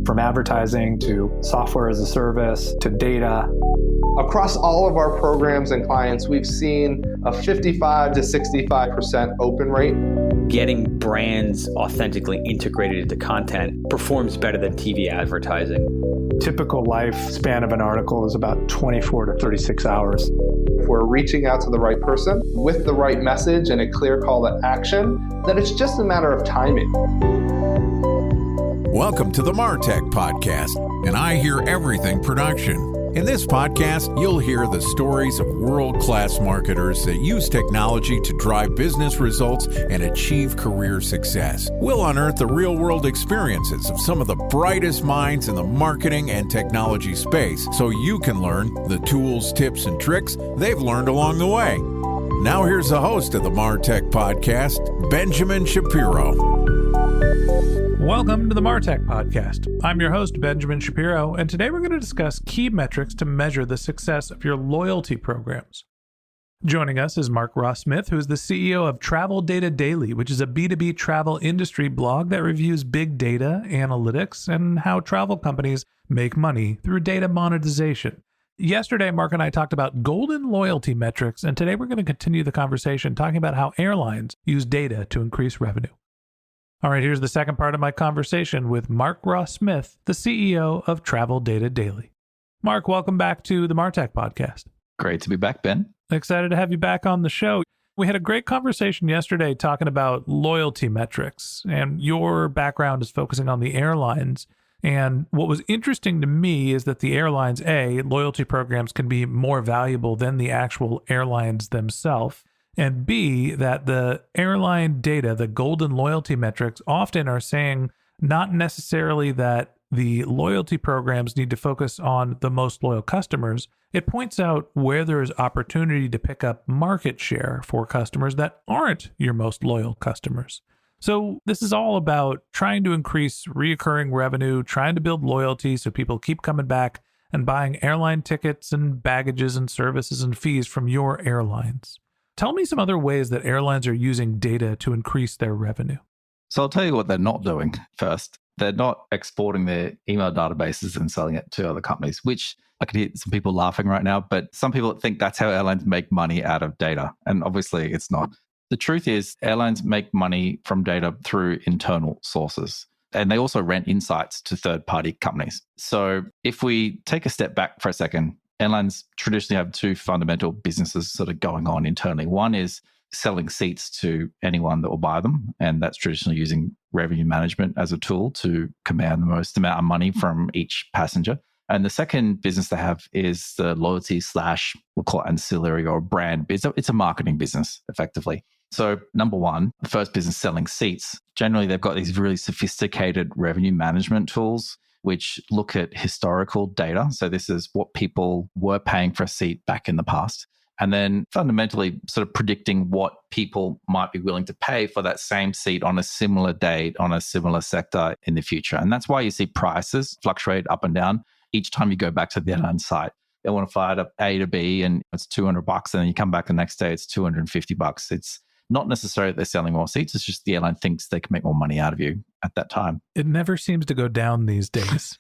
From advertising to software as a service to data. Across all of our programs and clients, we've seen a 55 to 65% open rate. Getting brands authentically integrated into content performs better than TV advertising. Typical lifespan of an article is about 24 to 36 hours. If we're reaching out to the right person with the right message and a clear call to action, then it's just a matter of timing. Welcome to the MarTech Podcast, and I Hear Everything production. In this podcast, you'll hear the stories of world-class marketers that use technology to drive business results and achieve career success. We'll unearth the real-world experiences of some of the brightest minds in the marketing and technology space so you can learn the tools, tips, and tricks they've learned along the way. Now here's the host of the MarTech Podcast, Benjamin Shapiro. Welcome to the MarTech Podcast. I'm your host, Benjamin Shapiro, and today we're going to discuss key metrics to measure the success of your loyalty programs. Joining us is Mark Ross-Smith, who is the CEO of Travel Data Daily, which is a B2B travel industry blog that reviews big data, analytics, and how travel companies make money through data monetization. Yesterday, Mark and I talked about golden loyalty metrics, and today we're going to continue the conversation talking about how airlines use data to increase revenue. All right, here's the second part of my conversation with Mark Ross-Smith, the CEO of Travel Data Daily. Mark, welcome back to the MarTech Podcast. Great to be back, Ben. Excited to have you back on the show. We had a great conversation yesterday talking about loyalty metrics, and your background is focusing on the airlines. And what was interesting to me is that the airlines, loyalty programs can be more valuable than the actual airlines themselves. And B, that the airline data, the golden loyalty metrics, often are saying not necessarily that the loyalty programs need to focus on the most loyal customers. It points out where there is opportunity to pick up market share for customers that aren't your most loyal customers. So this is all about trying to increase recurring revenue, trying to build loyalty so people keep coming back and buying airline tickets and baggages and services and fees from your airlines. Tell me some other ways that airlines are using data to increase their revenue. So I'll tell you what they're not doing first. They're not exporting their email databases and selling it to other companies, which I can hear some people laughing right now, but some people think that's how airlines make money out of data. And obviously it's not. The truth is airlines make money from data through internal sources. And they also rent insights to third-party companies. So if we take a step back for a second, airlines traditionally have two fundamental businesses sort of going on internally. One is selling seats to anyone that will buy them, and that's traditionally using revenue management as a tool to command the most amount of money from each passenger. And the second business they have is the loyalty / we'll call it ancillary or brand. It's a marketing business, effectively. So number one, the first business selling seats, generally they've got these really sophisticated revenue management tools which look at historical data. So this is what people were paying for a seat back in the past. And then fundamentally sort of predicting what people might be willing to pay for that same seat on a similar date, on a similar sector in the future. And that's why you see prices fluctuate up and down each time you go back to the airline site. They want to fly to A to B and it's $200, and then you come back the next day, it's $250. It's not necessarily that they're selling more seats. It's just the airline thinks they can make more money out of you at that time. It never seems to go down these days.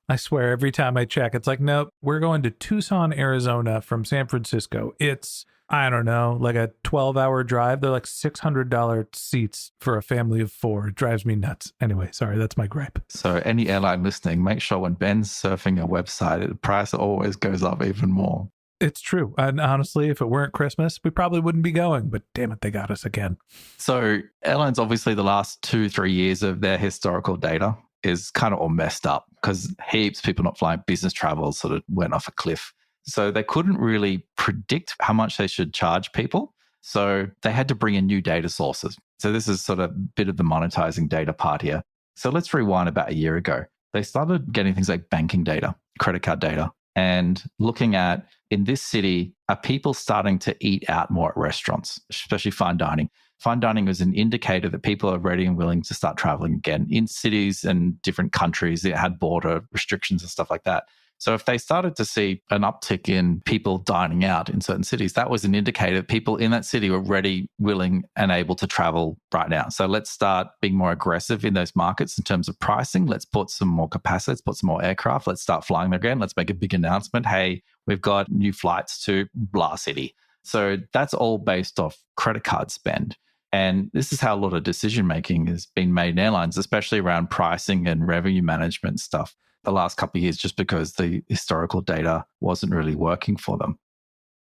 I swear, every time I check, it's like, nope, we're going to Tucson, Arizona from San Francisco. It's, I don't know, like a 12-hour drive. They're like $600 seats for a family of four. It drives me nuts. Anyway, sorry, that's my gripe. So any airline listening, make sure when Ben's surfing your website, the price always goes up even more. It's true. And honestly, if it weren't Christmas, we probably wouldn't be going, but damn it, they got us again. So airlines, obviously the last 2-3 years of their historical data is kind of all messed up because heaps of people not flying business travel sort of went off a cliff. So they couldn't really predict how much they should charge people. So they had to bring in new data sources. So this is sort of a bit of the monetizing data part here. So let's rewind about a year ago. They started getting things like banking data, credit card data, and looking at, in this city, are people starting to eat out more at restaurants, especially fine dining? Fine dining is an indicator that people are ready and willing to start traveling again in cities and different countries that had border restrictions and stuff like that. So if they started to see an uptick in people dining out in certain cities, that was an indicator that people in that city were ready, willing, and able to travel right now. So let's start being more aggressive in those markets in terms of pricing. Let's put some more capacity, let's put some more aircraft, let's start flying there again. Let's make a big announcement. Hey, we've got new flights to blah city. So that's all based off credit card spend. And this is how a lot of decision making has been made in airlines, especially around pricing and revenue management stuff the last couple of years, just because the historical data wasn't really working for them.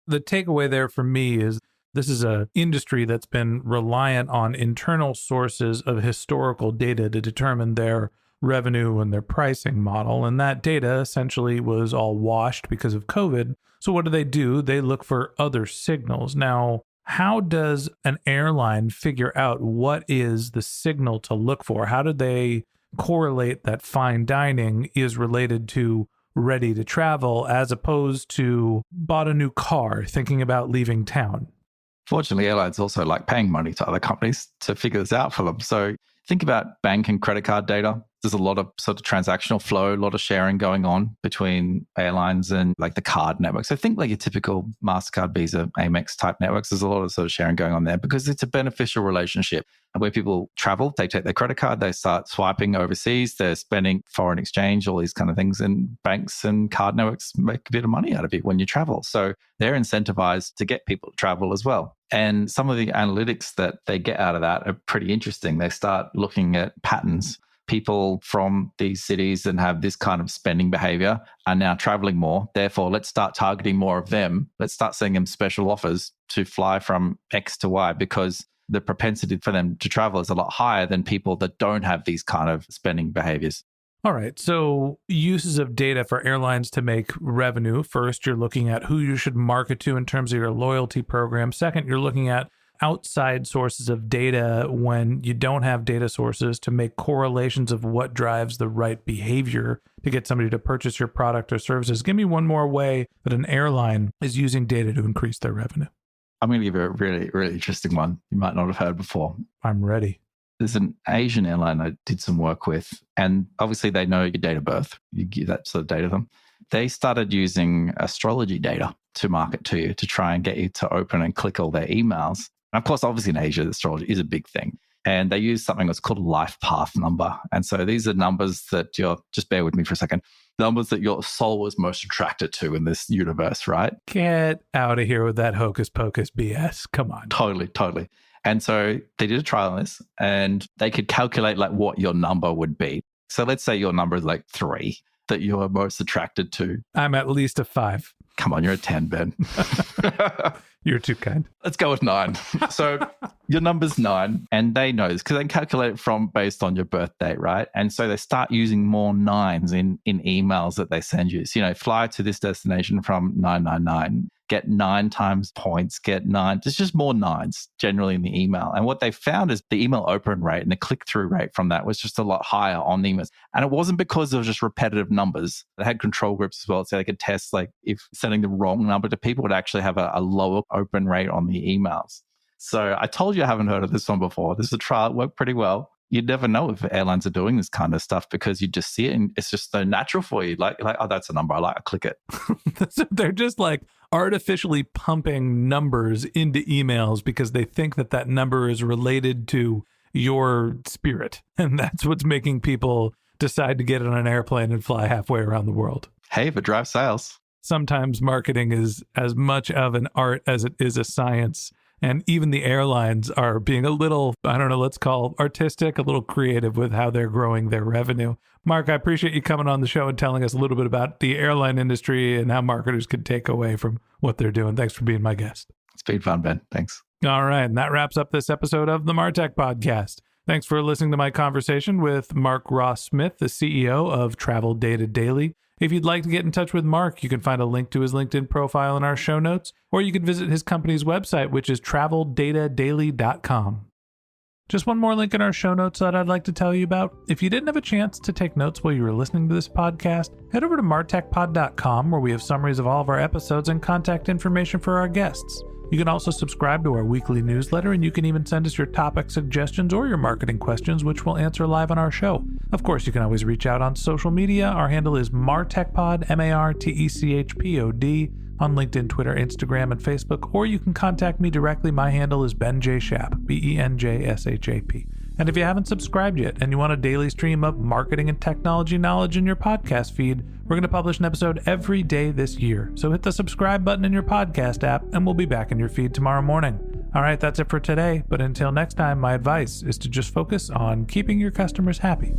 The takeaway there for me is this is an industry that's been reliant on internal sources of historical data to determine their revenue and their pricing model. And that data essentially was all washed because of COVID. So what do? They look for other signals. Now, how does an airline figure out what is the signal to look for? How do they correlate that fine dining is related to ready to travel as opposed to bought a new car thinking about leaving town? Fortunately, airlines also like paying money to other companies to figure this out for them. So think about bank and credit card data. There's a lot of sort of transactional flow, a lot of sharing going on between airlines and like the card network. So think like your typical MasterCard, Visa, Amex type networks. There's a lot of sort of sharing going on there because it's a beneficial relationship. And where people travel, they take their credit card, they start swiping overseas, they're spending foreign exchange, all these kind of things. And banks and card networks make a bit of money out of it when you travel. So they're incentivized to get people to travel as well. And some of the analytics that they get out of that are pretty interesting. They start looking at patterns. People from these cities that have this kind of spending behavior are now traveling more. Therefore, let's start targeting more of them. Let's start sending them special offers to fly from X to Y because the propensity for them to travel is a lot higher than people that don't have these kind of spending behaviors. All right. So uses of data for airlines to make revenue. First, you're looking at who you should market to in terms of your loyalty program. Second, you're looking at outside sources of data when you don't have data sources to make correlations of what drives the right behavior to get somebody to purchase your product or services. Give me one more way that an airline is using data to increase their revenue. I'm going to give you a really, really interesting one you might not have heard before. I'm ready. There's an Asian airline I did some work with, and obviously they know your date of birth. You give that sort of data to them. They started using astrology data to market to you to try and get you to open and click all their emails. And of course, obviously in Asia, astrology is a big thing. And they use something that's called a life path number. And so these are numbers that just bear with me for a second, numbers that your soul was most attracted to in this universe, right? Get out of here with that hocus pocus BS. Come on. Totally. And so they did a trial on this and they could calculate like what your number would be. So let's say your number is like 3 that you're most attracted to. I'm at least a 5. Come on, you're a 10, Ben. You're too kind. Let's go with 9. So your number's 9, and they know this because they can calculate it from based on your birth date, right? And so they start using more 9s in emails that they send you. So, fly to this destination from 999, get 9 times points, get 9. There's just more 9s generally in the email. And what they found is the email open rate and the click-through rate from that was just a lot higher on emails. And it wasn't because it was just repetitive numbers. They had control groups as well, so they could test like if sending the wrong number to people would actually have a lower open rate on the emails. So I told you I haven't heard of this one before. This is a trial. It worked pretty well. You'd never know if airlines are doing this kind of stuff because you just see it and it's just so natural for you. Like, oh, that's a number. I click it. They're just like artificially pumping numbers into emails because they think that number is related to your spirit. And that's what's making people decide to get on an airplane and fly halfway around the world. Hey, if it drives sales. Sometimes marketing is as much of an art as it is a science. And even the airlines are being a little, let's call artistic, a little creative with how they're growing their revenue. Mark, I appreciate you coming on the show and telling us a little bit about the airline industry and how marketers can take away from what they're doing. Thanks for being my guest. It's been fun, Ben. Thanks. All right. And that wraps up this episode of the MarTech Podcast. Thanks for listening to my conversation with Mark Ross Smith, the CEO of Travel Data Daily. If you'd like to get in touch with Mark, you can find a link to his LinkedIn profile in our show notes, or you can visit his company's website, which is traveldatadaily.com. Just one more link in our show notes that I'd like to tell you about. If you didn't have a chance to take notes while you were listening to this podcast, head over to martechpod.com, where we have summaries of all of our episodes and contact information for our guests. You can also subscribe to our weekly newsletter, and you can even send us your topic suggestions or your marketing questions, which we'll answer live on our show. Of course, you can always reach out on social media. Our handle is MarTechPod, MarTechPod, on LinkedIn, Twitter, Instagram, and Facebook, or you can contact me directly. My handle is Ben J. Shap, BenJShap. And if you haven't subscribed yet and you want a daily stream of marketing and technology knowledge in your podcast feed, we're going to publish an episode every day this year. So hit the subscribe button in your podcast app, and we'll be back in your feed tomorrow morning. All right, that's it for today. But until next time, my advice is to just focus on keeping your customers happy.